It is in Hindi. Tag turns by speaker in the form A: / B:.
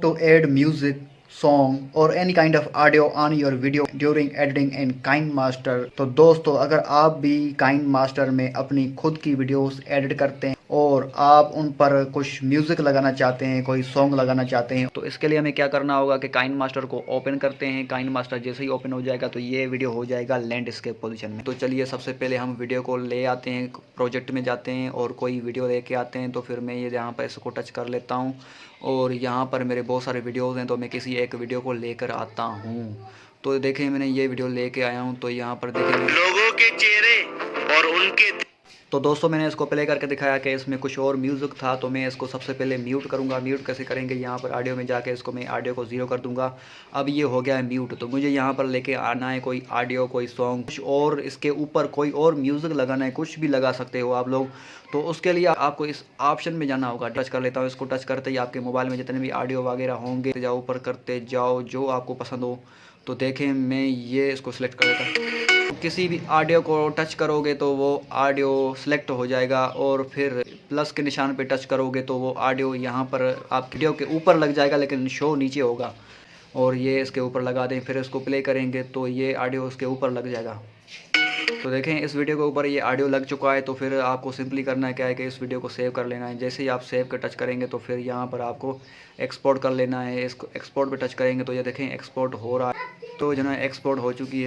A: to add music, song or any kind of audio on your video during editing in KineMaster। तो दोस्तों अगर आप भी KineMaster में अपनी खुद की वीडियोस एडिट करते हैं और आप उन पर कुछ म्यूजिक लगाना चाहते हैं, कोई सॉन्ग लगाना चाहते हैं, तो इसके लिए हमें क्या करना होगा कि KineMaster को ओपन करते हैं। KineMaster जैसे ही ओपन हो जाएगा तो ये वीडियो हो जाएगा लैंडस्केप पोजीशन में। तो चलिए सबसे पहले हम वीडियो को ले आते हैं, प्रोजेक्ट में जाते हैं और कोई वीडियो लेके आते हैं। तो फिर मैं ये यहाँ पर इसको टच कर लेता हूँ और यहाँ पर मेरे बहुत सारे वीडियोज़ हैं, तो मैं किसी एक वीडियो को लेकर आता हूँ। तो देखें मैंने ये वीडियो लेके आया हूँ। तो यहाँ पर देखें लोगों के चेहरे और उनके, तो दोस्तों मैंने इसको प्ले करके दिखाया कि इसमें कुछ और म्यूज़िक था। तो मैं इसको सबसे पहले म्यूट करूँगा। म्यूट कैसे करेंगे, यहाँ पर ऑडियो में जाके इसको मैं ऑडियो को 0 कर दूँगा। अब ये हो गया है म्यूट। तो मुझे यहाँ पर लेके आना है कोई ऑडियो, कोई सॉन्ग, कुछ और इसके ऊपर कोई और म्यूज़िक लगाना है, कुछ भी लगा सकते हो आप लोग। तो उसके लिए आपको इस ऑप्शन में जाना होगा। टच कर लेता हूँ, इसको टच करते ही आपके मोबाइल में जितने भी ऑडियो वगैरह होंगे जाओ ऊपर करते जाओ जो आपको पसंद हो। तो देखें मैं ये इसको सिलेक्ट कर लेता हूँ। किसी भी ऑडियो को टच करोगे तो वो ऑडियो सेलेक्ट हो जाएगा और फिर प्लस के निशान पे टच करोगे तो वो ऑडियो यहाँ पर आप वीडियो के ऊपर लग जाएगा, लेकिन शो नीचे होगा। और ये इसके ऊपर लगा दें, फिर इसको प्ले करेंगे तो ये ऑडियो उसके ऊपर लग जाएगा। तो देखें इस वीडियो के ऊपर ये ऑडियो लग चुका है। तो फिर आपको सिंपली करना है क्या है कि इस वीडियो को सेव कर लेना है। जैसे ही आप सेव का टच करेंगे तो फिर यहाँ पर आपको एक्सपोर्ट कर लेना है। इसको एक्सपोर्ट पे टच करेंगे तो ये देखें एक्सपोर्ट हो रहा है। तो जो है एक्सपोर्ट हो चुकी है।